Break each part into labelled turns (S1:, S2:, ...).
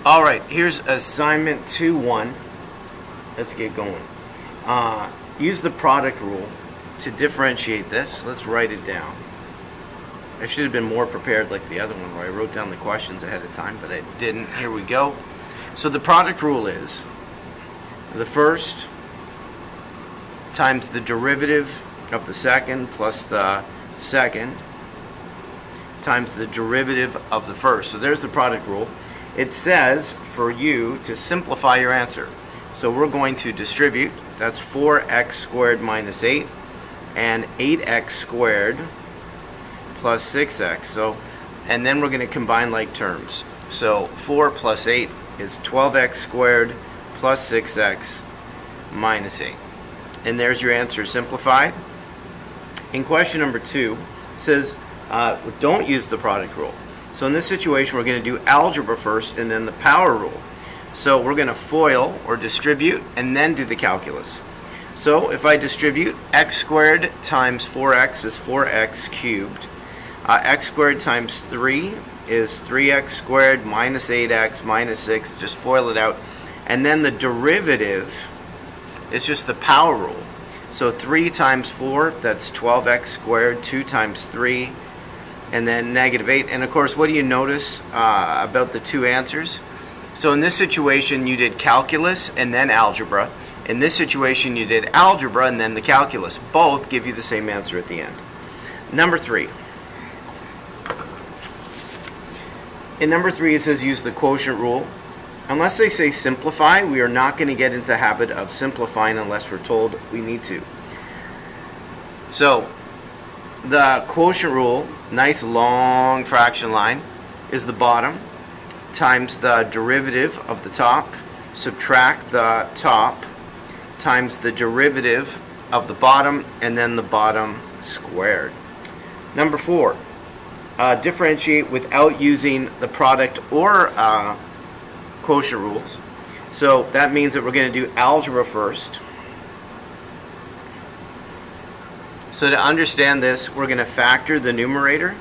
S1: All right, here's assignment 2-1. Let's get going. Use the product rule to differentiate this. Let's write it down. I should have been more prepared like the other one where I wrote down the questions ahead of time, but I didn't. Here we go. So the product rule is the first times the derivative of the second plus the second times the derivative of the first. So there's the product rule. It says for you to simplify your answer. So we're going to distribute. That's 4x squared minus 8 and 8x squared plus 6x. So, and then we're going to combine like terms. So 4 plus 8 is 12x squared plus 6x minus 8. And there's your answer simplified. In question number 2, it says don't use the product rule. So in this situation, we're going to do algebra first and then the power rule. So we're going to FOIL or distribute and then do the calculus. So if I distribute, x squared times 4x is 4x cubed. X squared times 3 is 3x squared minus 8x minus 6. Just FOIL it out. And then the derivative is just the power rule. So 3 times 4, that's 12x squared. 2 times 3, and then negative 8. And of course, what do you notice about the two answers? So in this situation, you did calculus and then algebra. In this situation, you did algebra and then the calculus. Both give you the same answer at the end. Number 3. In number 3, it says use the quotient rule. Unless they say simplify, we are not going to get into the habit of simplifying unless we're told we need to. So the quotient rule, nice long fraction line, is the bottom times the derivative of the top, subtract the top times the derivative of the bottom, and then the bottom squared. Number 4, differentiate without using the product or quotient rules. So that means that we're going to do algebra first. So to understand this, we're going to factor the numerator,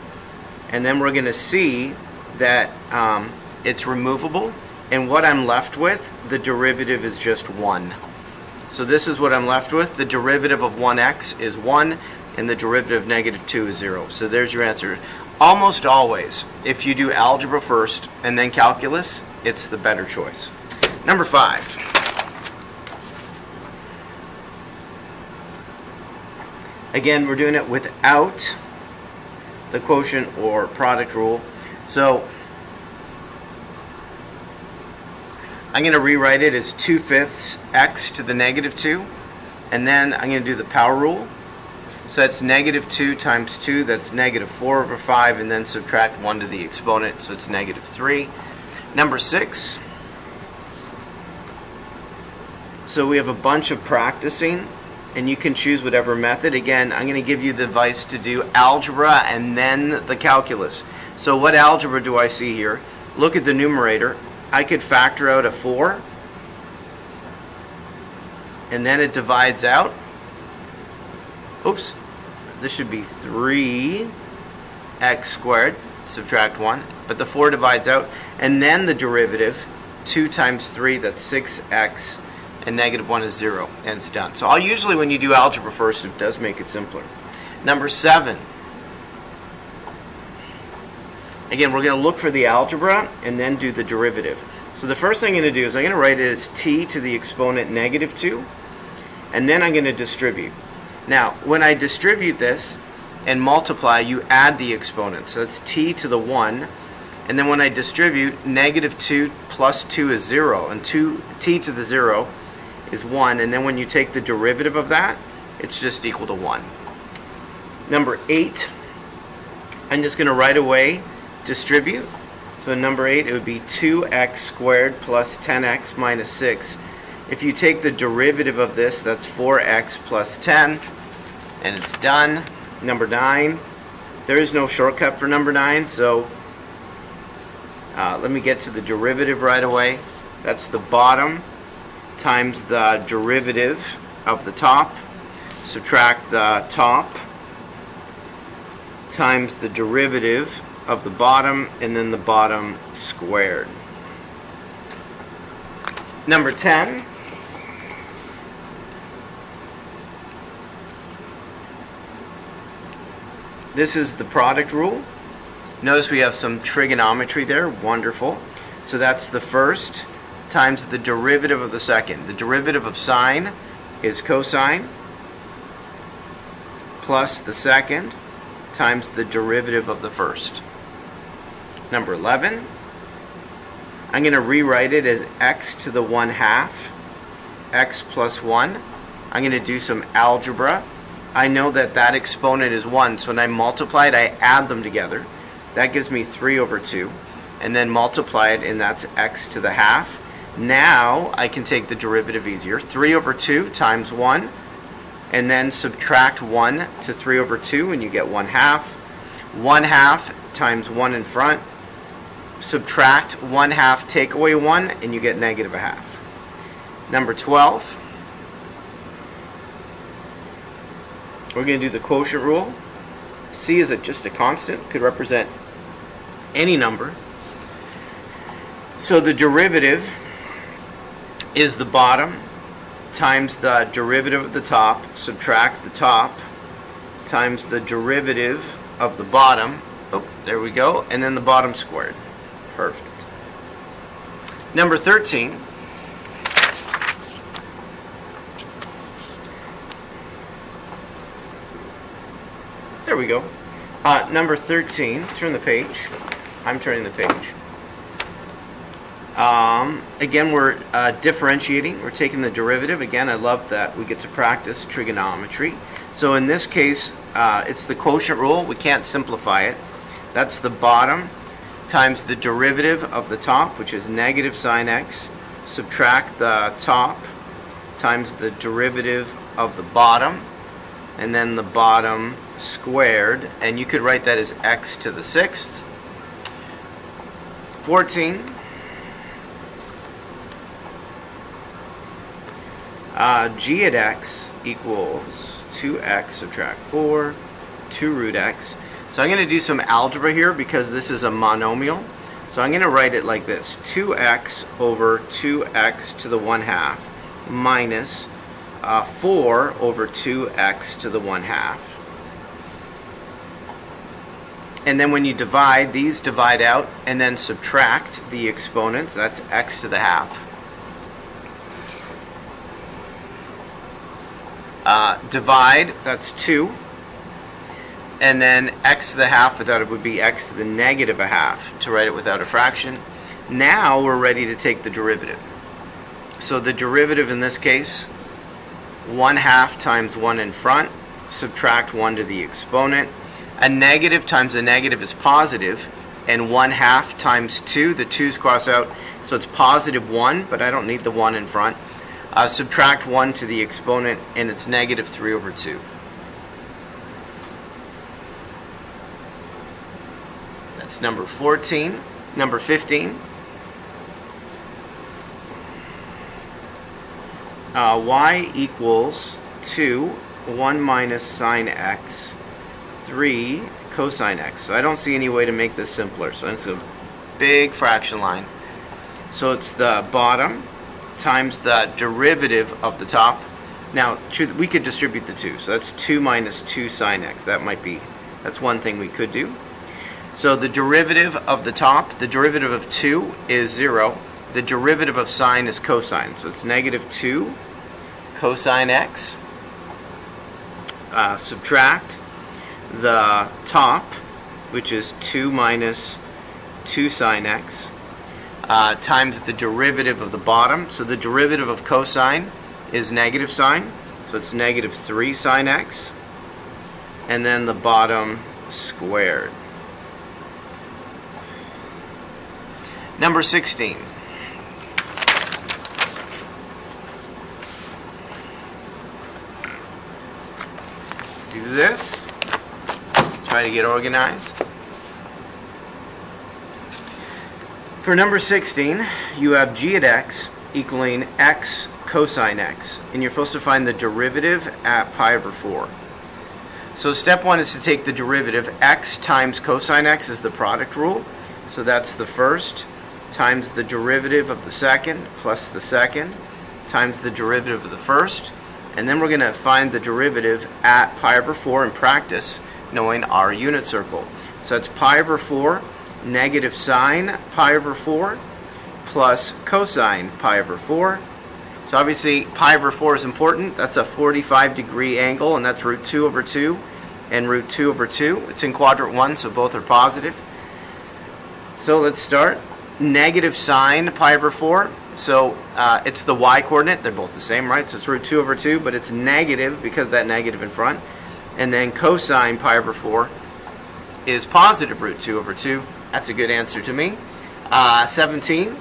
S1: and then we're going to see that it's removable, and what I'm left with, the derivative is just 1. So this is what I'm left with. The derivative of 1x is 1, and the derivative of negative 2 is 0. So there's your answer. Almost always, if you do algebra first and then calculus, it's the better choice. Number 5. Again, we're doing it without the quotient or product rule. So I'm going to rewrite it as 2/5 x to the negative 2. And then I'm going to do the power rule. So that's negative 2 times 2. That's negative 4 over 5. And then subtract 1 to the exponent. So it's negative 3. Number 6. So we have a bunch of practicing, and you can choose whatever method. Again, I'm going to give you the advice to do algebra and then the calculus. So what algebra do I see here? Look at the numerator. I could factor out a 4, and then it divides out. Oops, this should be 3x squared, subtract 1, but the 4 divides out, and then the derivative, 2 times 3, that's 6x, and negative 1 is 0, and it's done. So I'll usually, when you do algebra first, it does make it simpler. Number 7. Again, we're going to look for the algebra and then do the derivative. So the first thing I'm going to do is I'm going to write it as t to the exponent negative 2, and then I'm going to distribute. Now, when I distribute this and multiply, you add the exponent. So that's t to the 1. And then when I distribute, negative 2 plus 2 is 0. And t to the 0 is 1. And then when you take the derivative of that, it's just equal to 1. Number 8, I'm just going to right away distribute. So in number 8, it would be 2x squared plus 10x minus 6. If you take the derivative of this, that's 4x plus 10, and it's done. Number 9, there is no shortcut for number 9, so let me get to the derivative right away. That's the bottom times the derivative of the top, subtract the top times the derivative of the bottom, and then the bottom squared. Number 10. This is the product rule. Notice we have some trigonometry there. Wonderful. So that's the first times the derivative of the second. The derivative of sine is cosine plus the second times the derivative of the first. Number 11. I'm going to rewrite it as x to the 1/2, x plus 1. I'm going to do some algebra. I know that that exponent is 1, so when I multiply it, I add them together. That gives me 3 over 2. And then multiply it, and that's x to the 1/2. Now I can take the derivative easier. 3 over 2 times 1, and then subtract 1 to 3 over 2, and you get 1/2. 1/2 times 1 in front. Subtract 1/2, take away 1, and you get negative 1/2. Number 12. We're going to do the quotient rule. C is just a constant, could represent any number. So the derivative is the bottom times the derivative of the top, subtract the top, times the derivative of the bottom. Oh, there we go. And then the bottom squared. Perfect. Number 13. There we go. Number 13. Turn the page. I'm turning the page. Again, we're differentiating. We're taking the derivative. Again, I love that we get to practice trigonometry. So in this case, it's the quotient rule. We can't simplify it. That's the bottom times the derivative of the top, which is negative sine x. Subtract the top times the derivative of the bottom, and then the bottom squared. And you could write that as x to the 6th. 14. G at x equals 2x subtract 4, 2 root x. So I'm going to do some algebra here because this is a monomial. So I'm going to write it like this. 2x over 2x to the 1/2 minus 4 over 2x to the 1/2. And then when you divide, these divide out, and then subtract the exponents. That's x to the 1/2. Divide, that's 2. And then x to the 1/2 without it would be x to the negative 1/2 to write it without a fraction. Now we're ready to take the derivative. So the derivative in this case, 1/2 times 1 in front, subtract 1 to the exponent. A negative times a negative is positive, and 1/2 times 2, the 2's cross out, so it's positive 1, but I don't need the 1 in front. Subtract 1 to the exponent, and it's negative 3 over 2. That's number 14. Number 15. Y equals 2, 1 minus sine x, 3 cosine x. So I don't see any way to make this simpler. So it's a big fraction line. So it's the bottom times the derivative of the top. Now, we could distribute the 2. So that's 2 minus 2 sine x. That's one thing we could do. So the derivative of the top, the derivative of 2 is 0. The derivative of sine is cosine. So it's negative 2 cosine x. Subtract the top, which is 2 minus 2 sine x, times the derivative of the bottom. So the derivative of cosine is negative sine. So it's negative 3 sine x. And then the bottom squared. Number 16. Do this. Try to get organized. For number 16, you have g at x equaling x cosine x. And you're supposed to find the derivative at pi over 4. So step 1 is to take the derivative. X times cosine x is the product rule. So that's the first times the derivative of the second plus the second times the derivative of the first. And then we're going to find the derivative at pi over 4 in practice, knowing our unit circle. So it's pi over 4 negative sine pi over 4 plus cosine pi over 4. So obviously pi over 4 is important. That's a 45-degree angle, and that's root 2 over 2 and root 2 over 2. It's in quadrant 1, so both are positive. So let's start. Negative sine pi over 4. So it's the y-coordinate. They're both the same, right? So it's root 2 over 2, but it's negative because of that negative in front. And then cosine pi over 4 is positive root 2 over 2. That's a good answer to me. 17.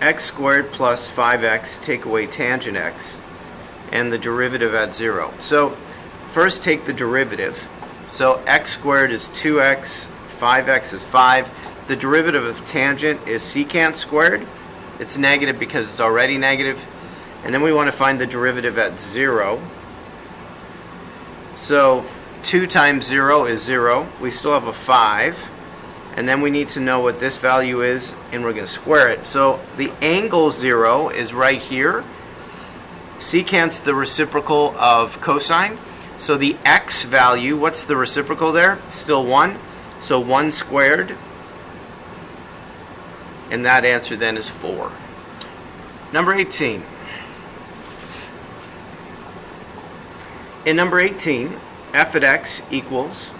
S1: X squared plus 5x, take away tangent x, and the derivative at 0. So first take the derivative. So x squared is 2x, 5x is 5. The derivative of tangent is secant squared. It's negative because it's already negative. And then we want to find the derivative at 0. So 2 times 0 is 0. We still have a 5. And then we need to know what this value is, and we're going to square it. So the angle 0 is right here. Secant's the reciprocal of cosine. So the x value, what's the reciprocal there? Still 1. So 1 squared. And that answer then is 4. Number 18. In number 18, Affidex equals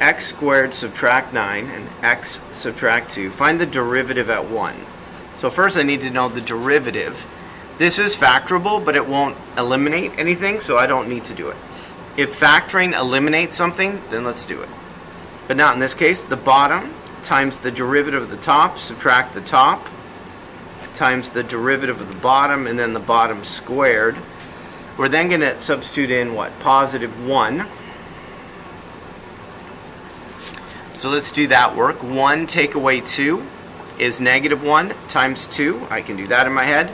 S1: x squared subtract 9 and x subtract 2. Find the derivative at 1. So first I need to know the derivative. This is factorable, but it won't eliminate anything, so I don't need to do it. If factoring eliminates something, then let's do it. But not in this case. The bottom times the derivative of the top, subtract the top, times the derivative of the bottom, and then the bottom squared. We're then going to substitute in what? Positive 1. So let's do that work. 1 take away 2 is negative 1 times 2. I can do that in my head.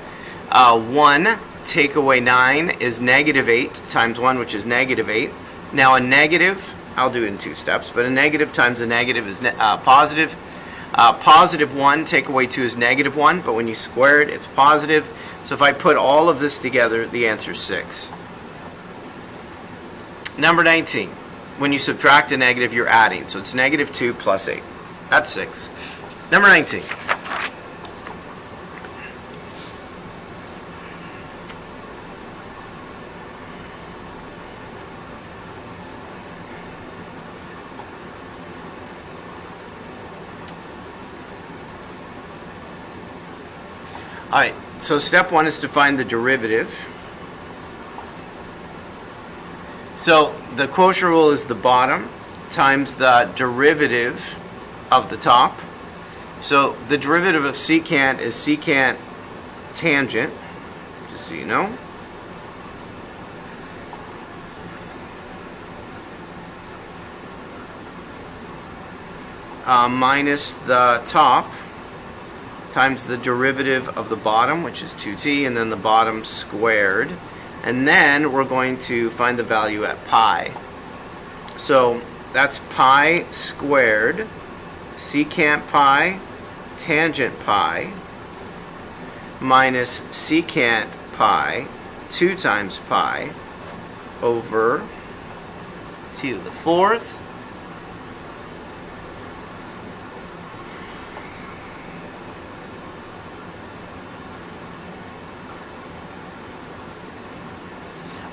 S1: 1 take away 9 is negative 8 times 1, which is negative 8. Now a negative, I'll do it in 2 steps, but a negative times a negative is positive. Positive 1 take away 2 is negative 1, but when you square it, it's positive. So if I put all of this together, the answer is 6. Number 19. When you subtract a negative, you're adding. So it's negative 2 plus 8. That's 6. Number 19. All right, so step 1 is to find the derivative. So the quotient rule is the bottom times the derivative of the top. So the derivative of secant is secant tangent, just so you know. Minus the top times the derivative of the bottom, which is 2t, and then the bottom squared. And then we're going to find the value at pi. So that's pi squared, secant pi, tangent pi, minus secant pi, 2 times pi, over t to the 4th.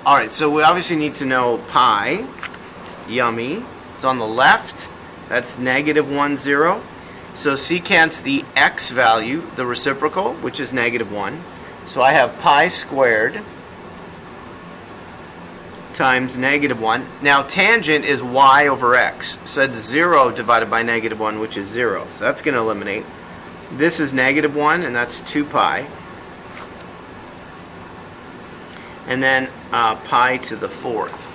S1: Alright, so we obviously need to know pi. Yummy. It's on the left. That's negative 1, 0. So secant's the x value, the reciprocal, which is negative 1. So I have pi squared times negative 1. Now tangent is y over x. So that's 0 divided by negative 1, which is 0. So that's going to eliminate. This is negative 1, and that's 2 pi. And then pi to the 4th.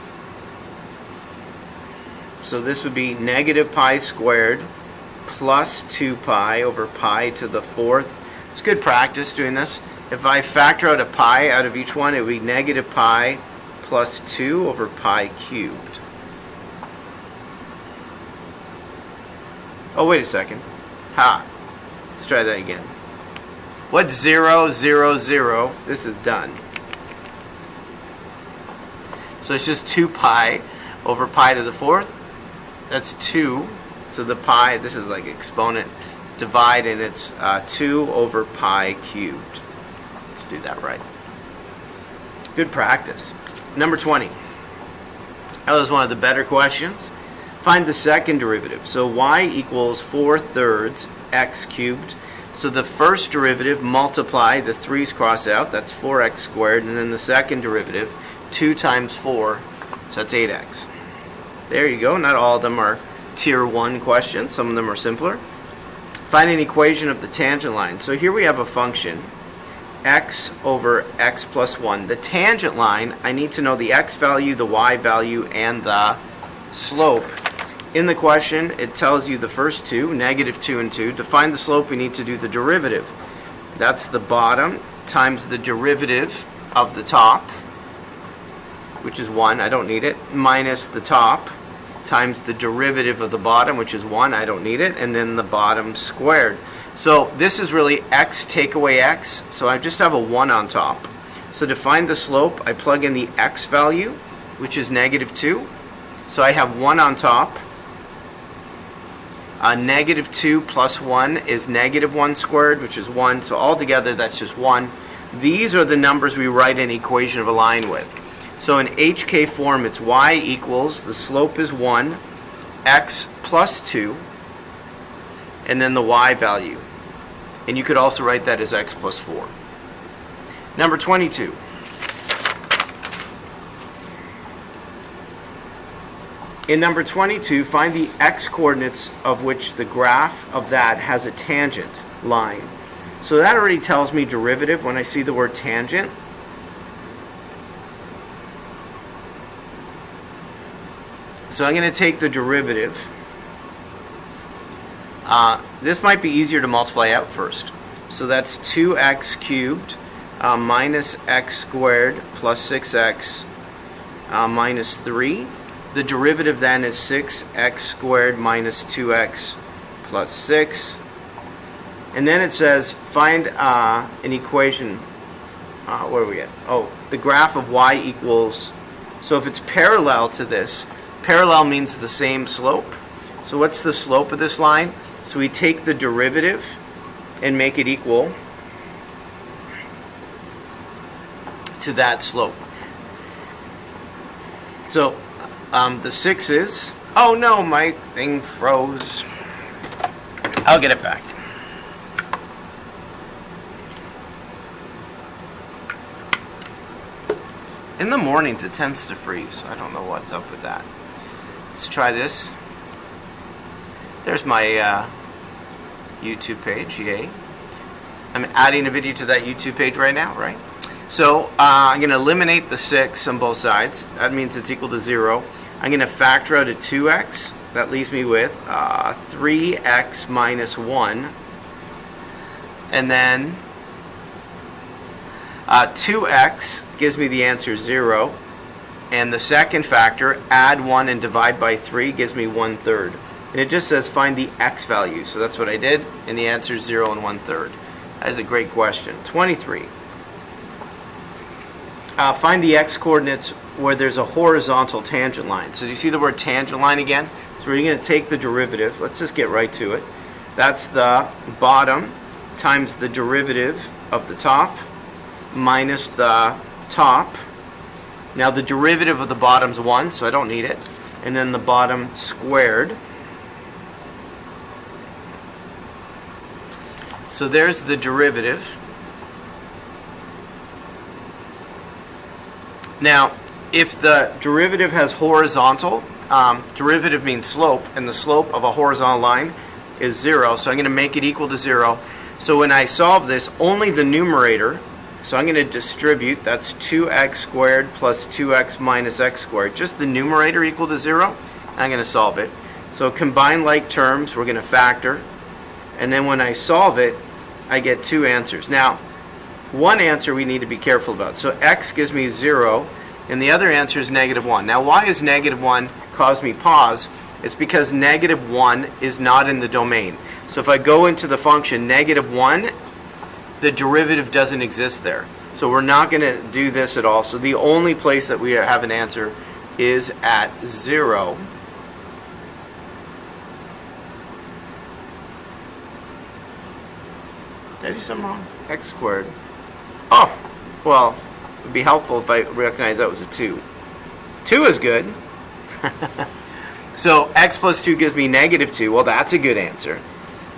S1: So this would be negative pi squared plus 2 pi over pi to the 4th. It's good practice doing this. If I factor out a pi out of each one, it would be negative pi plus 2 over pi cubed. Oh, wait a second. Ha. Let's try that again. What's 0, 0, 0? This is done. So it's just 2 pi over pi to the 4th. That's 2. So the pi, this is like exponent divide, and it's 2 over pi cubed. Let's do that right. Good practice. Number 20. That was one of the better questions. Find the second derivative. So y equals 4/3 x cubed. So the first derivative, multiply, the 3's cross out, that's 4x squared, and then the second derivative, 2 times 4, so that's 8x. There you go. Not all of them are tier 1 questions. Some of them are simpler. Find an equation of the tangent line. So here we have a function, x over x plus 1. The tangent line, I need to know the x value, the y value, and the slope. In the question, it tells you the first two, -2 and 2. To find the slope, we need to do the derivative. That's the bottom times the derivative of the top, which is 1, I don't need it, minus the top times the derivative of the bottom, which is 1, I don't need it, and then the bottom squared. So this is really x take away x, so I just have a 1 on top. So to find the slope, I plug in the x value, which is -2. So I have 1 on top. -2 plus 1 is -1 squared, which is 1. So altogether, that's just 1. These are the numbers we write an equation of a line with. So in HK form, it's y equals, the slope is 1, x plus 2, and then the y value. And you could also write that as x plus 4. Number 22. In number 22, find the x-coordinates of which the graph of that has a tangent line. So that already tells me derivative when I see the word tangent. So I'm going to take the derivative. This might be easier to multiply out first. So that's 2x cubed minus x squared plus 6x minus 3. The derivative then is 6x squared minus 2x plus 6. And then it says find an equation. What are we at? Oh, the graph of y equals. So if it's parallel to this, parallel means the same slope. So what's the slope of this line? So we take the derivative and make it equal to that slope. So the 6 is, oh no, my thing froze. I'll get it back. In the mornings it tends to freeze. I don't know what's up with that. Let's try this. There's my YouTube page, yay. I'm adding a video to that YouTube page right now, right? So I'm going to eliminate the 6 on both sides. That means it's equal to 0. I'm going to factor out a 2x. That leaves me with 3x minus 1. And then 2x gives me the answer 0. And the second factor, add 1 and divide by 3, gives me 1/3. And it just says find the x value. So that's what I did. And the answer is 0 and 1/3. That is a great question. 23. Find the x-coordinates where there's a horizontal tangent line. So do you see the word tangent line again? So we're going to take the derivative. Let's just get right to it. That's the bottom times the derivative of the top minus the top. Now the derivative of the bottom's 1, so I don't need it. And then the bottom squared. So there's the derivative. Now, if the derivative has horizontal, derivative means slope, and the slope of a horizontal line is 0, so I'm going to make it equal to 0. So when I solve this, only the numerator, so I'm going to distribute, that's 2x squared plus 2x minus x squared, just the numerator equal to 0, I'm going to solve it. So combine like terms, we're going to factor, and then when I solve it, I get 2 answers. Now, one answer we need to be careful about. So x gives me 0, and the other answer is -1. Now, why is -1 cause me pause? It's because negative 1 is not in the domain. So if I go into the function negative 1, the derivative doesn't exist there. So we're not going to do this at all. So the only place that we have an answer is at 0. Did I do something wrong? X squared. Oh, well, it would be helpful if I recognize that was a 2. 2 is good. So x plus 2 gives me negative 2. Well, that's a good answer.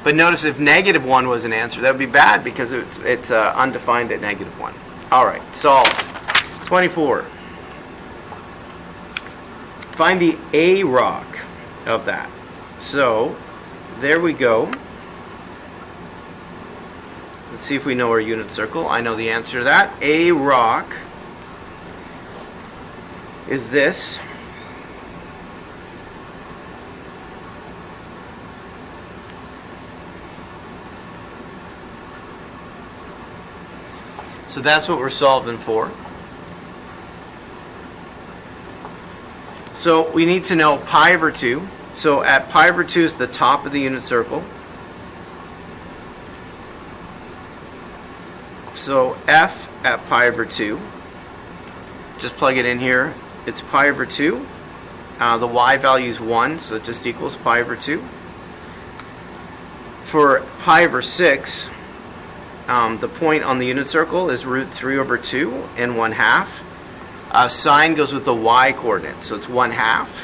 S1: But notice if negative 1 was an answer, that would be bad because it's undefined at negative 1. All right, solved. 24. Find the A rock of that. So there we go. Let's see if we know our unit circle. I know the answer to that. A rock is this. So that's what we're solving for. So we need to know pi over 2. So at pi over 2 is the top of the unit circle. So f at pi over 2, just plug it in here. It's pi over 2. The y value is 1, so it just equals pi over 2. For pi over 6, the point on the unit circle is root 3 over 2 and 1/2. Sine goes with the y coordinate, so it's 1/2.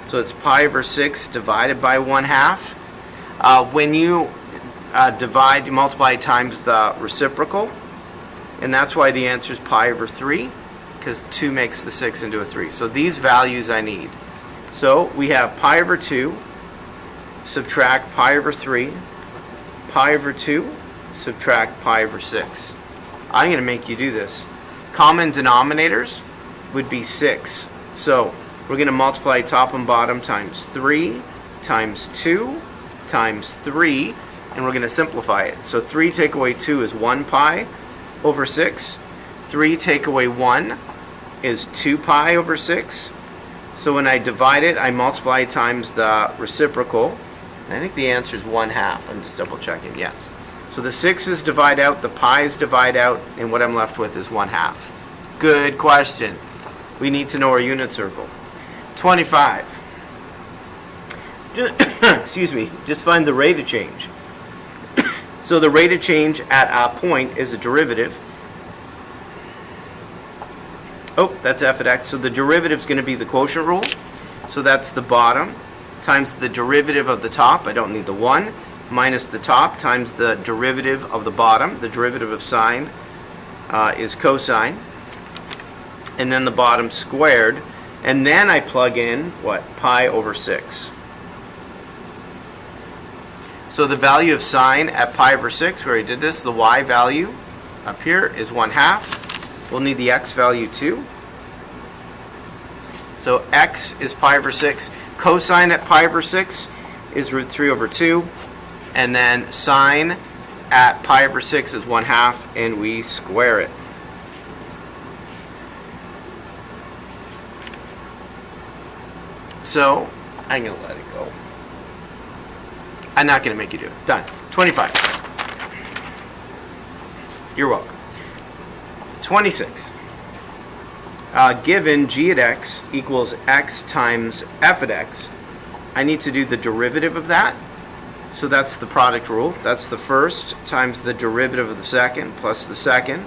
S1: So it's pi over 6 divided by 1/2. When you divide, you multiply times the reciprocal, and that's why the answer is pi over 3, because 2 makes the 6 into a 3. So these values I need. So we have pi over 2, subtract pi over 3, pi over 2, subtract pi over 6. I'm going to make you do this. Common denominators would be 6. So we're going to multiply top and bottom times 3 times 2 times 3, and we're going to simplify it. So 3 take away 2 is 1 pi over 6. 3 take away 1 is 2 pi over 6. So when I divide it, I multiply times the reciprocal. I think the answer is 1/2. I'm just double checking. Yes. So the 6's divide out, the pi's divide out, and what I'm left with is 1/2. Good question. We need to know our unit circle. 25. Excuse me. Just find the rate of change. So the rate of change at a point is a derivative. Oh, that's Affidex. So the derivative is going to be the quotient rule. So that's the bottom times the derivative of the top. I don't need the 1. Minus the top times the derivative of the bottom. The derivative of sine is cosine. And then the bottom squared. And then I plug in, what? Pi over 6. So the value of sine at pi over 6, where I did this, the y value up here is 1/2. We'll need the x value too. So x is pi over 6. Cosine at pi over 6 is root 3 over 2. And then sine at pi over 6 is 1/2, and we square it. So I'm going to let it go. I'm not going to make you do it. Done. 25. You're welcome. 26. Given g at x equals x times f at x, I need to do the derivative of that. So that's the product rule. That's the first times the derivative of the second plus the second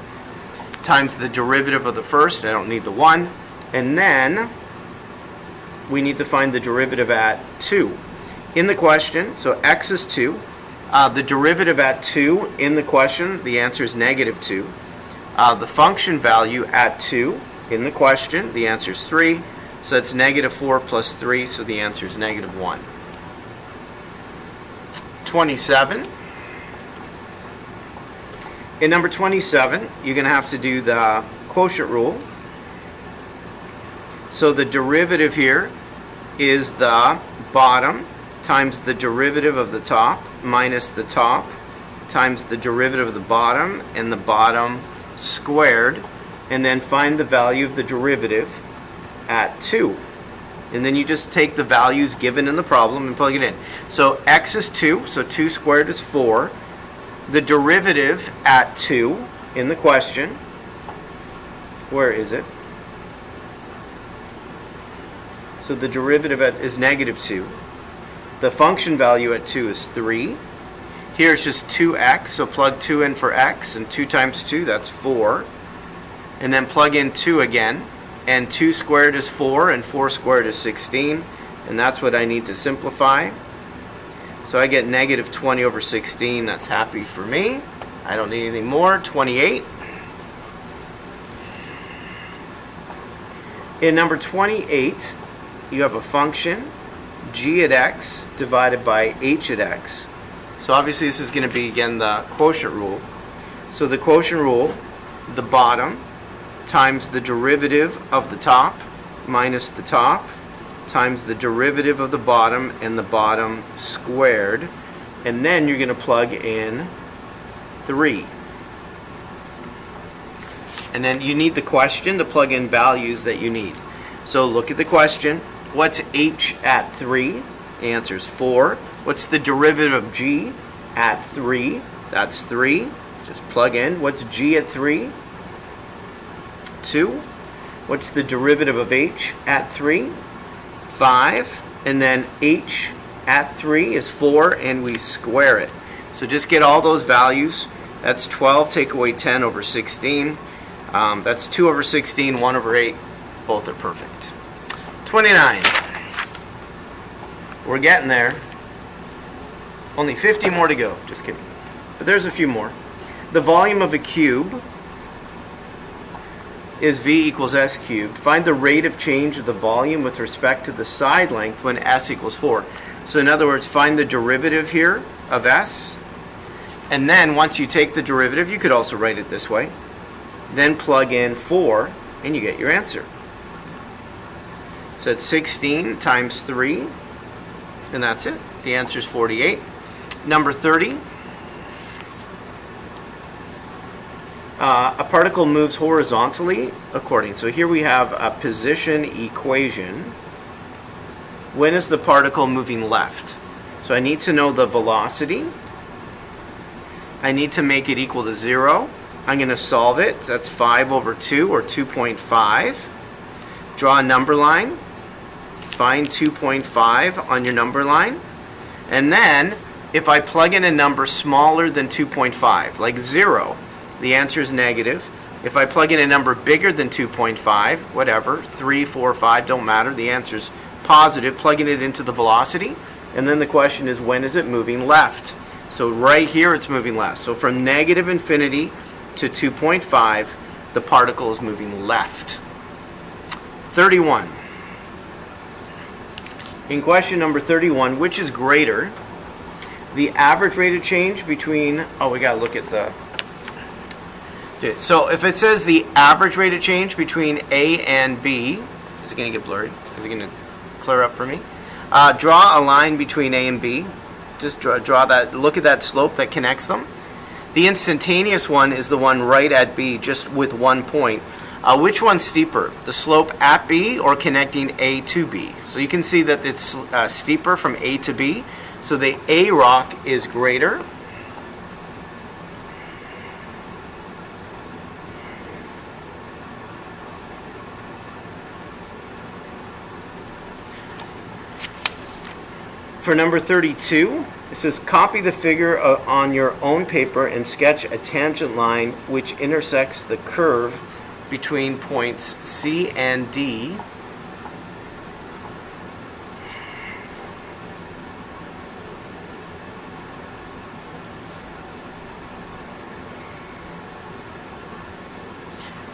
S1: times the derivative of the first. I don't need the 1. And then we need to find the derivative at 2. In the question, so x is 2. The derivative at 2 in the question, the answer is negative 2. The function value at 2 in the question, the answer is 3. So that's negative 4 plus 3, so the answer is negative 1. 27. In number 27, you're going to have to do the quotient rule. So the derivative here is the bottom times the derivative of the top minus the top times the derivative of the bottom and the bottom squared, and then find the value of the derivative at 2. And then you just take the values given in the problem and plug it in. So x is 2, so 2 squared is 4. The derivative at 2 in the question, where is it? So the derivative is negative 2. The function value at 2 is 3. Here it's just 2x, so plug 2 in for x, and 2 times 2, that's 4. And then plug in 2 again, and 2 squared is 4, and 4 squared is 16, and that's what I need to simplify. So I get negative 20 over 16, that's happy for me. I don't need anything more. 28. In number 28, you have a function, g at x divided by h at x. So obviously this is going to be, again, the quotient rule. So the quotient rule, the bottom times the derivative of the top minus the top times the derivative of the bottom and the bottom squared. And then you're going to plug in 3. And then you need the question to plug in values that you need. So look at the question. What's h at 3? The answer is 4. What's the derivative of g at 3? That's 3. Just plug in. What's g at 3? 2. What's the derivative of h at 3? 5. And then h at 3 is 4, and we square it. So just get all those values. That's 12, take away 10 over 16. That's 2 over 16, 1 over 8. Both are perfect. 29. We're getting there. Only 50 more to go. Just kidding. But there's a few more. The volume of a cube is v equals s cubed. Find the rate of change of the volume with respect to the side length when s equals 4. So in other words, find the derivative here of s. And then once you take the derivative, you could also write it this way. Then plug in 4, and you get your answer. So it's 16 times 3, and that's it. The answer is 48. Number 30. A particle moves horizontally according. So here we have a position equation. When is the particle moving left? So I need to know the velocity. I need to make it equal to 0. I'm going to solve it. That's 5 over 2, or 2.5. Draw a number line. Find 2.5 on your number line. And then, if I plug in a number smaller than 2.5, like 0, the answer is negative. If I plug in a number bigger than 2.5, whatever, 3, 4, 5, don't matter, the answer is positive, plugging it into the velocity. And then the question is, when is it moving left? So right here, it's moving left. So from negative infinity to 2.5, the particle is moving left. 31. In question number 31, which is greater? The average rate of change between, we got to look at the, so if it says the average rate of change between A and B, is it going to get blurry? Is it going to clear up for me? Draw a line between A and B. Just draw that, look at that slope that connects them. The instantaneous one is the one right at B, just with 1 point. Which one's steeper? The slope at B or connecting A to B? So you can see that it's steeper from A to B. So the A rock is greater. For number 32, it says copy the figure on your own paper and sketch a tangent line which intersects the curve between points C and D.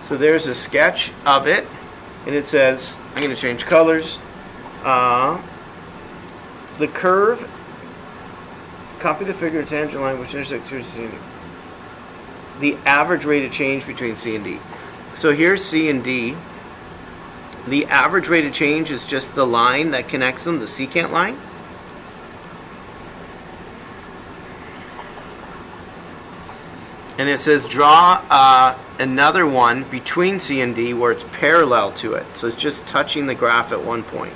S1: So there's a sketch of it, and it says, I'm going to change colors. The curve, copy the figure of tangent line which intersects C and D. The average rate of change between C and D. So here's C and D. The average rate of change is just the line that connects them, the secant line. And it says draw another one between C and D where it's parallel to it. So it's just touching the graph at one point.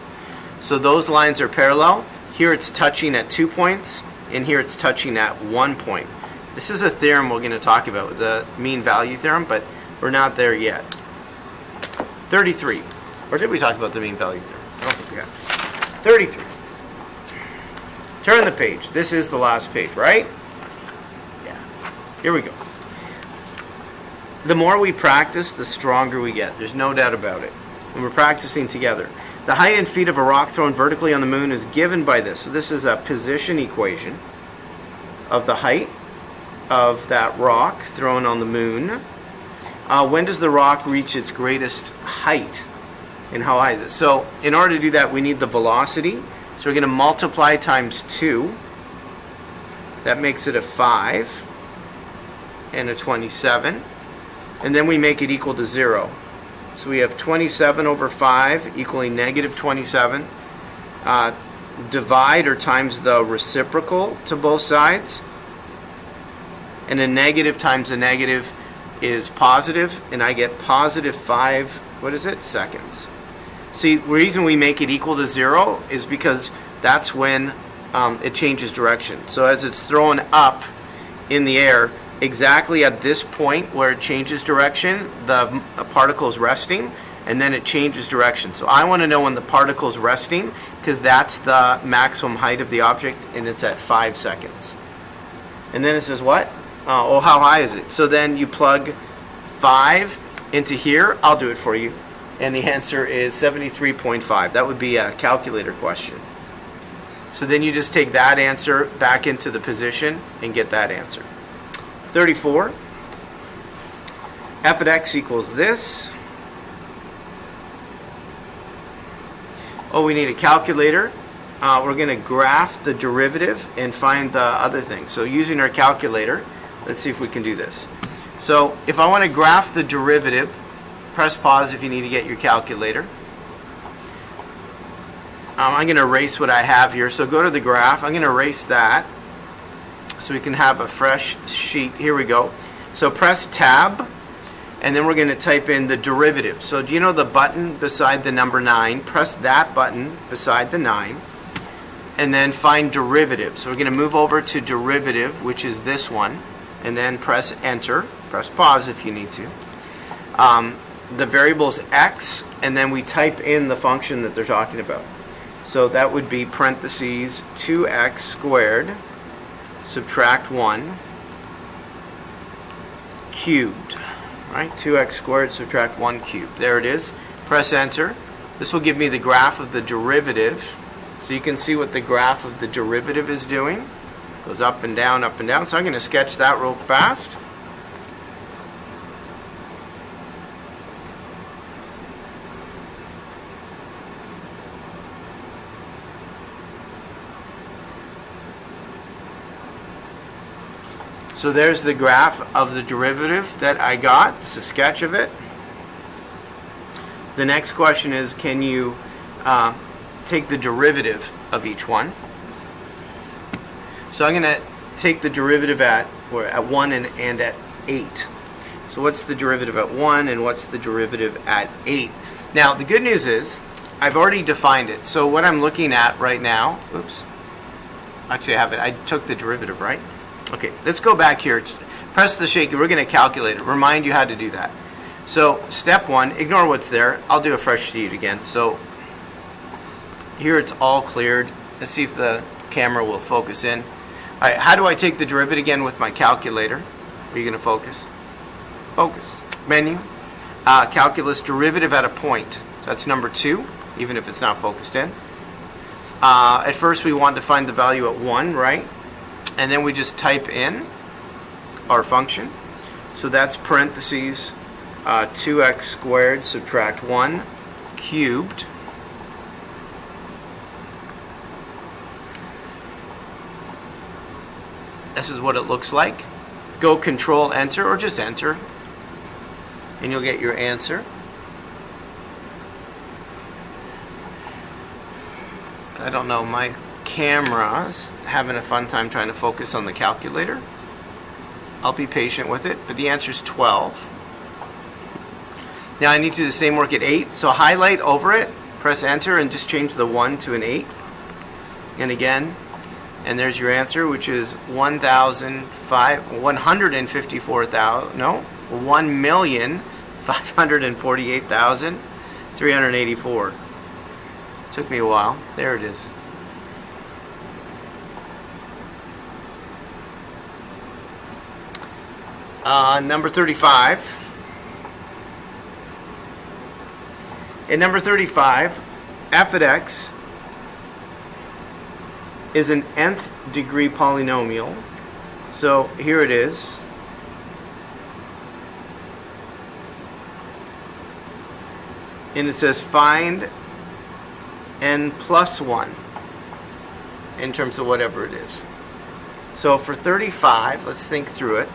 S1: So those lines are parallel. Here it's touching at 2 points, and here it's touching at 1 point. This is a theorem we're going to talk about, the mean value theorem, but we're not there yet. 33. Or did we talk about the mean value theorem? I don't think we have. 33. Turn the page. This is the last page, right? Yeah. Here we go. The more we practice, the stronger we get. There's no doubt about it. And we're practicing together. The height and feet of a rock thrown vertically on the moon is given by this. So this is a position equation of the height of that rock thrown on the moon. When does the rock reach its greatest height? And how high is it? So in order to do that, we need the velocity. So we're going to multiply times 2. That makes it a 5 and a 27. And then we make it equal to 0. So we have 27 over 5 equaling negative 27. Divide or times the reciprocal to both sides. And a negative times a negative is positive, and I get positive 5, what is it, seconds. See, the reason we make it equal to 0 is because that's when it changes direction. So as it's thrown up in the air, exactly at this point where it changes direction, the particle is resting, and then it changes direction. So I want to know when the particle is resting, because that's the maximum height of the object, and it's at 5 seconds. And then it says what? Oh, how high is it? So then you plug 5 into here. I'll do it for you. And the answer is 73.5. That would be a calculator question. So then you just take that answer back into the position and get that answer. 34. Affidex equals this. Oh, we need a calculator. We're going to graph the derivative and find the other thing. So using our calculator, let's see if we can do this. So if I want to graph the derivative, press pause if you need to get your calculator. I'm going to erase what I have here. So go to the graph. I'm going to erase that so we can have a fresh sheet. Here we go. So press tab, and then we're going to type in the derivative. So do you know the button beside the number 9? Press that button beside the 9, and then find derivative. So we're going to move over to derivative, which is this one, and then press enter. Press pause if you need to. The variable is x, and then we type in the function that they're talking about. So that would be parentheses 2x squared subtract 1 cubed. Right? 2x squared subtract 1 cubed. There it is. Press enter. This will give me the graph of the derivative. So you can see what the graph of the derivative is doing. Goes up and down, up and down. So I'm going to sketch that real fast. So there's the graph of the derivative that I got. It's a sketch of it. The next question is, can you take the derivative of each one? So I'm going to take the derivative at 1 and at 8. So what's the derivative at 1 and what's the derivative at 8? Now the good news is I've already defined it. So what I'm looking at right now, oops, actually I have it. I took the derivative, right? Okay, let's go back here. Press the shaker. We're going to calculate it. Remind you how to do that. So step 1, ignore what's there. I'll do a fresh sheet again. So here it's all cleared. Let's see if the camera will focus in. All right, how do I take the derivative again with my calculator? Are you going to focus? Focus. Menu. Calculus derivative at a point. So that's number 2, even if it's not focused in. At first we want to find the value at 1, right? And then we just type in our function. So that's parentheses 2x squared subtract 1 cubed. This is what it looks like. Go control enter or just enter and you'll get your answer. I don't know, my camera's having a fun time trying to focus on the calculator. I'll be patient with it, but the answer is 12. Now I need to do the same work at 8, so highlight over it Press enter and just change the 1 to an 8. And again, and there's your answer, which is 1,548,384. Took me a while. There it is. Number 35. In number 35, Affidex is an nth degree polynomial. So here it is. And it says find n plus 1 in terms of whatever it is. So for 35, let's think through it.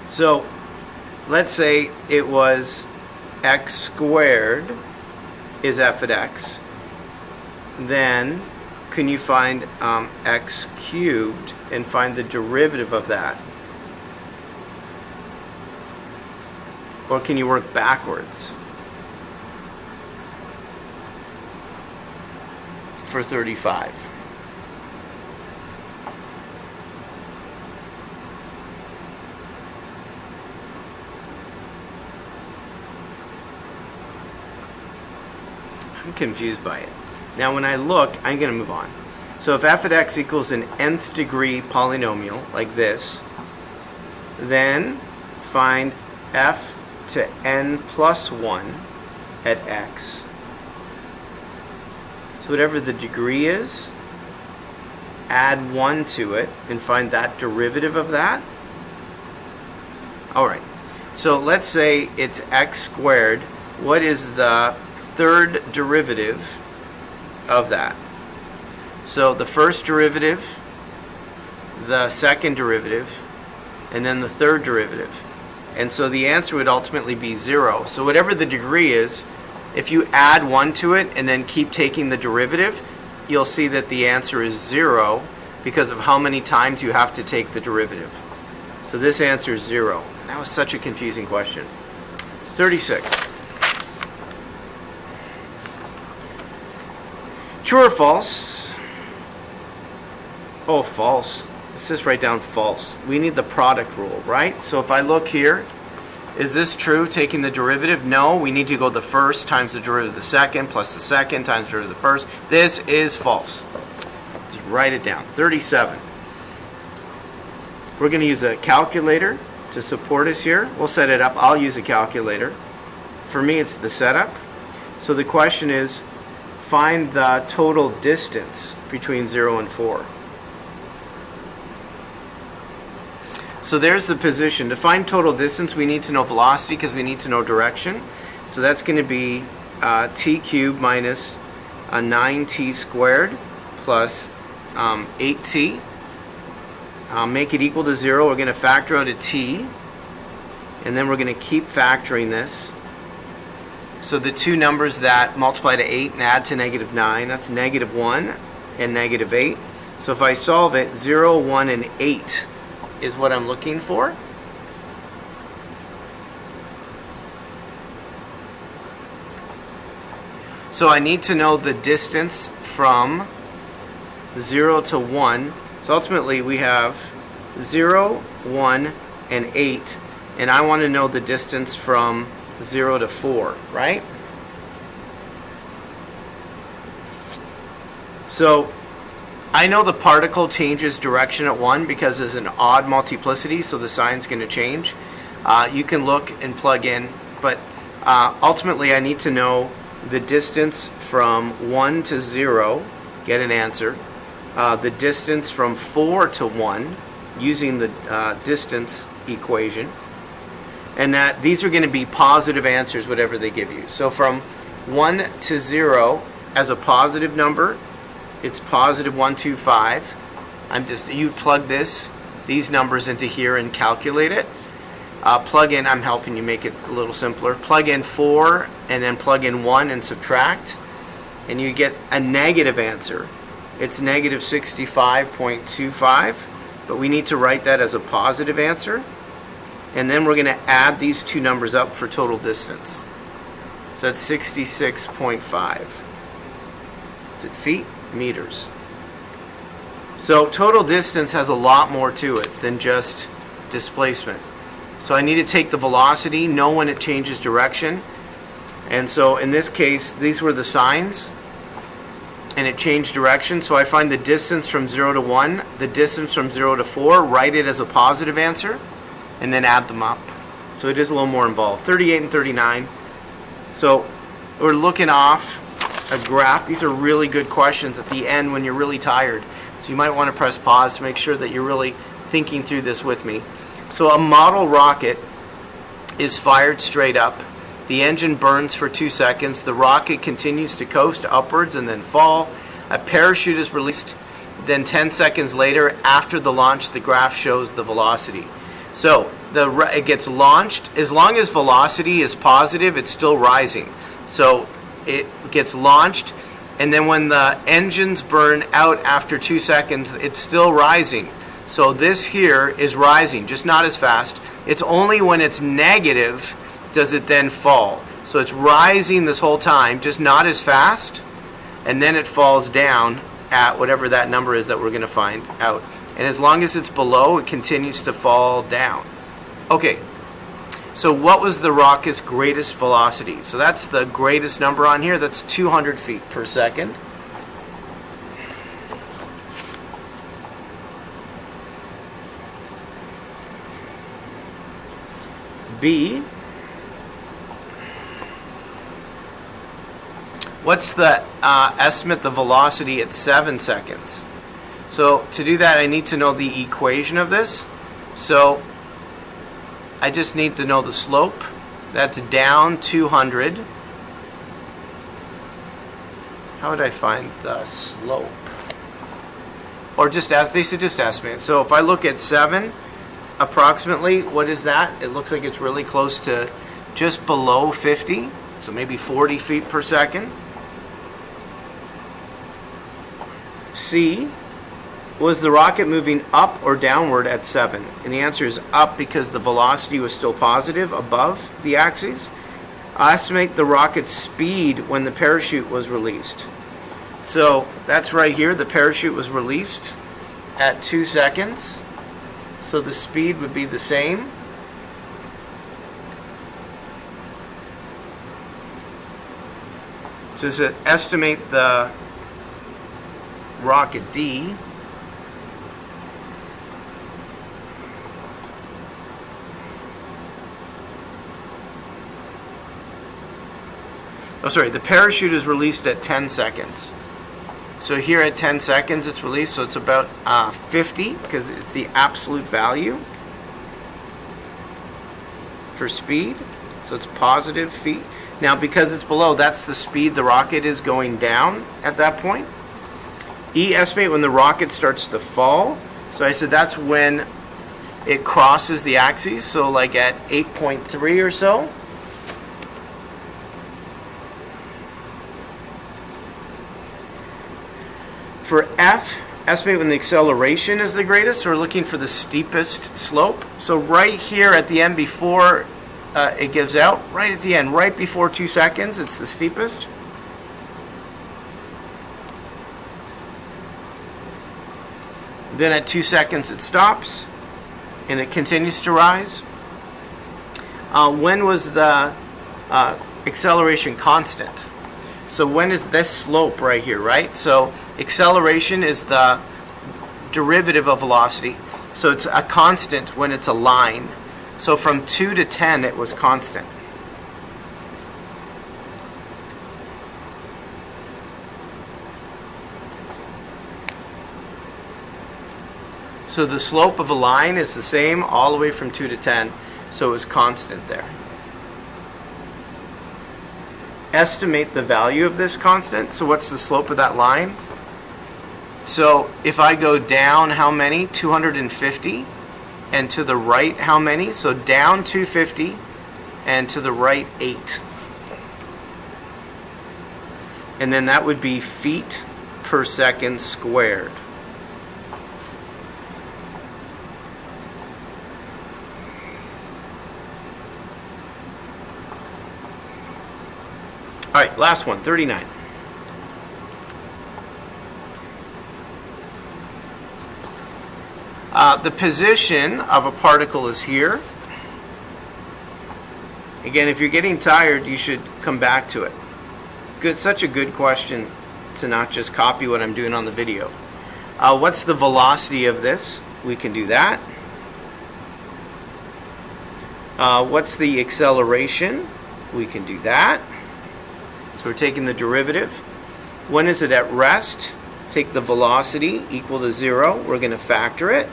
S1: So let's say it was x squared is f at x. Then can you find x cubed and find the derivative of that? Or can you work backwards for 35? I'm confused by it. Now when I look, I'm going to move on. So if f at x equals an nth degree polynomial, like this, then find f to n plus 1 at x. So whatever the degree is, add 1 to it and find that derivative of that. Alright, so let's say it's x squared. What is the third derivative of that? So the first derivative, the second derivative, and then the third derivative. And so the answer would ultimately be 0. So whatever the degree is, if you add 1 to it and then keep taking the derivative, you'll see that the answer is 0 because of how many times you have to take the derivative. So this answer is 0. And that was such a confusing question. 36. True or false? Oh, false. Let's just write down false. We need the product rule, right? So if I look here, is this true, taking the derivative? No, we need to go the first times the derivative of the second plus the second times the derivative of the first. This is false. Just write it down. 37. We're going to use a calculator to support us here. We'll set it up. I'll use a calculator. For me, it's the setup. So the question is, find the total distance between 0 and 4. So there's the position. To find total distance, we need to know velocity because we need to know direction. So that's going to be t cubed minus 9t squared plus 8t. Make it equal to 0. We're going to factor out a t. And then we're going to keep factoring this. So the two numbers that multiply to 8 and add to negative 9, that's negative 1 and negative 8. So if I solve it, 0, 1, and 8 is what I'm looking for. So I need to know the distance from 0 to 1. So ultimately we have 0, 1, and 8. And I want to know the distance from 0 to 4, right? So I know the particle changes direction at 1 because it's an odd multiplicity, so the sign's going to change. You can look and plug in, but ultimately I need to know the distance from 1 to 0, get an answer. The distance from 4 to 1 using the distance equation. And that these are going to be positive answers, whatever they give you. So from 1 to 0 as a positive number, it's positive 125. You plug these numbers into here and calculate it. Plug in, I'm helping you make it a little simpler. Plug in 4 and then plug in 1 and subtract. And you get a negative answer. It's negative 65.25. but we need to write that as a positive answer. And then we're going to add these two numbers up for total distance. So that's 66.5. Is it feet? Meters. So total distance has a lot more to it than just displacement. So I need to take the velocity, know when it changes direction. And so in this case, these were the signs, and it changed direction. So I find the distance from 0 to 1, the distance from 0 to 4, write it as a positive answer, and then add them up. So it is a little more involved. 38 and 39. So we're looking off a graph. These are really good questions at the end when you're really tired. So you might want to press pause to make sure that you're really thinking through this with me. So a model rocket is fired straight up. The engine burns for 2 seconds. The rocket continues to coast upwards and then fall. A parachute is released. Then 10 seconds later, after the launch, the graph shows the velocity. So it gets launched. As long as velocity is positive, it's still rising. So it gets launched, and then when the engines burn out after 2 seconds, it's still rising. So this here is rising, just not as fast. It's only when it's negative does it then fall. So it's rising this whole time, just not as fast, and then it falls down at whatever that number is that we're going to find out. And as long as it's below, it continues to fall down. Okay, so what was the rocket's greatest velocity? So that's the greatest number on here. That's 200 feet per second. B, what's the estimate the velocity at 7 seconds? So to do that, I need to know the equation of this. So I just need to know the slope. That's down 200. How would I find the slope? Or just ask, they said just estimate. So if I look at 7, approximately, what is that? It looks like it's really close to just below 50, so maybe 40 feet per second. C, was the rocket moving up or downward at 7? And the answer is up because the velocity was still positive above the axis. Estimate the rocket's speed when the parachute was released. So that's right here. The parachute was released at 2 seconds. So the speed would be the same. So to estimate the rocket D, the parachute is released at 10 seconds. So here at 10 seconds it's released, so it's about 50 because it's the absolute value for speed. So it's positive feet. Now because it's below, that's the speed the rocket is going down at that point. E, estimate when the rocket starts to fall. So I said that's when it crosses the axis, so like at 8.3 or so. For F, estimate when the acceleration is the greatest. So we're looking for the steepest slope. So right here at the end before it gives out, right at the end, right before 2 seconds, it's the steepest. Then at 2 seconds it stops, and it continues to rise. When was the acceleration constant? So when is this slope right here, right? So acceleration is the derivative of velocity. So it's a constant when it's a line. So from 2 to 10 it was constant. So the slope of a line is the same all the way from 2 to 10. So it was constant there. Estimate the value of this constant. So what's the slope of that line? So if I go down how many? 250. And to the right how many? So down 250 and to the right 8. And then that would be feet per second squared. All right, last one, 39. The position of a particle is here. Again, if you're getting tired, you should come back to it. Good, such a good question to not just copy what I'm doing on the video. What's the velocity of this? We can do that. What's the acceleration? We can do that. So we're taking the derivative. When is it at rest? Take the velocity equal to 0. We're going to factor it.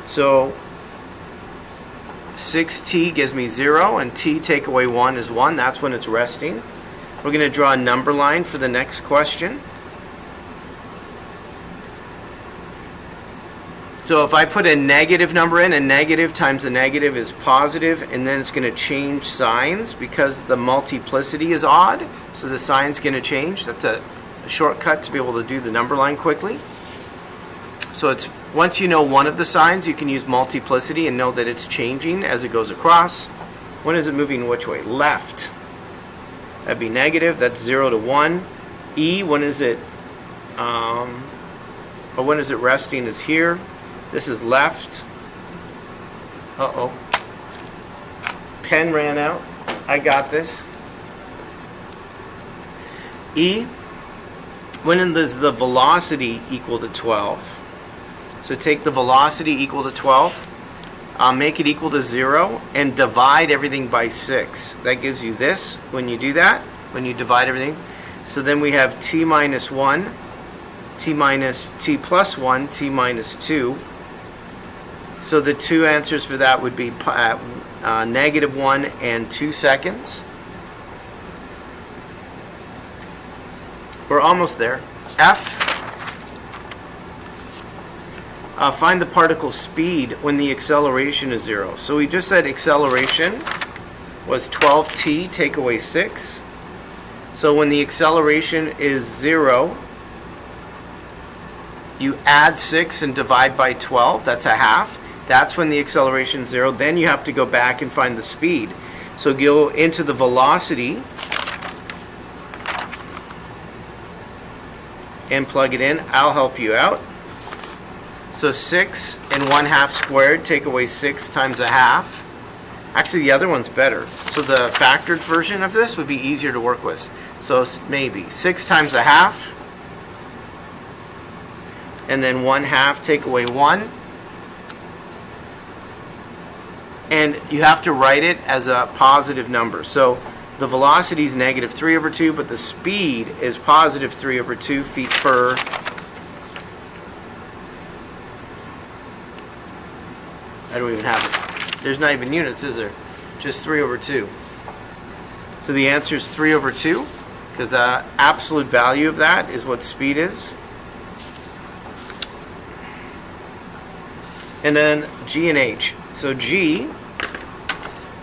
S1: So 6t gives me 0, and t take away 1 is 1. That's when it's resting. We're going to draw a number line for the next question. So if I put a negative number in, a negative times a negative is positive, and then it's going to change signs because the multiplicity is odd. So the sign's going to change. That's a shortcut to be able to do the number line quickly. So it's once you know one of the signs, you can use multiplicity and know that it's changing as it goes across. When is it moving which way? Left. That'd be negative. That's 0 to 1. E, when is it when is it resting is here. This is left. Uh-oh. Pen ran out. I got this. E, when is the velocity equal to 12? So take the velocity equal to 12, make it equal to 0, and divide everything by 6. That gives you this when you do that, when you divide everything. So then we have t minus 1, t plus 1, t minus 2. So the two answers for that would be negative 1 and 2 seconds. We're almost there. F. Find the particle's speed when the acceleration is 0. So we just said acceleration was 12t, take away 6. So when the acceleration is 0, you add 6 and divide by 12. That's a half. That's when the acceleration is 0. Then you have to go back and find the speed. So go into the velocity and plug it in. I'll help you out. So 6 and 1/2 squared, take away 6 times a half. Actually, the other one's better. So the factored version of this would be easier to work with. So maybe 6 times a half. And then 1/2, take away 1. And you have to write it as a positive number. So the velocity is negative 3 over 2, but the speed is positive 3 over 2 feet per. I don't even have it. There's not even units, is there? Just 3 over 2. So the answer is 3 over 2, because the absolute value of that is what speed is. And then G and H. So G,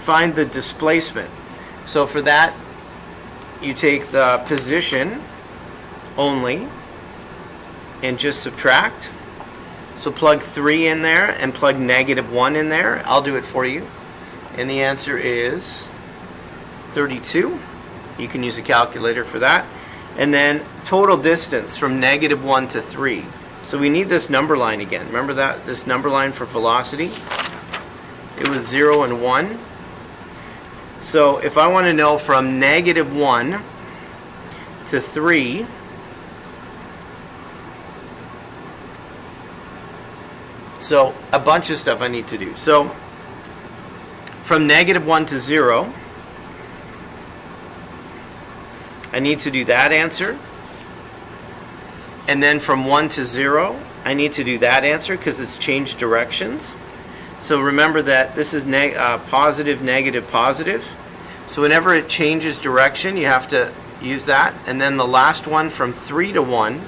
S1: find the displacement. So for that, you take the position only and just subtract. So plug 3 in there and plug negative 1 in there. I'll do it for you. And the answer is 32. You can use a calculator for that. And then total distance from negative 1 to 3. So we need this number line again. Remember that? This number line for velocity? It was 0 and 1. So if I want to know from negative 1 to 3, so a bunch of stuff I need to do. So from negative 1 to 0, I need to do that answer. And then from 1 to 0, I need to do that answer because it's changed directions. So remember that this is positive, negative, positive. So whenever it changes direction, you have to use that. And then the last one from 3 to 1,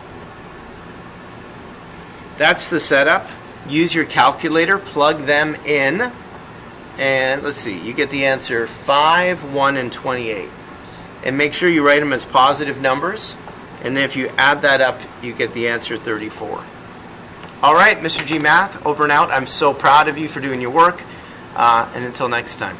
S1: that's the setup. Use your calculator, plug them in, and let's see, you get the answer 5, 1, and 28. And make sure you write them as positive numbers, and then if you add that up, you get the answer 34. All right, Mr. G Math, over and out. I'm so proud of you for doing your work, and until next time.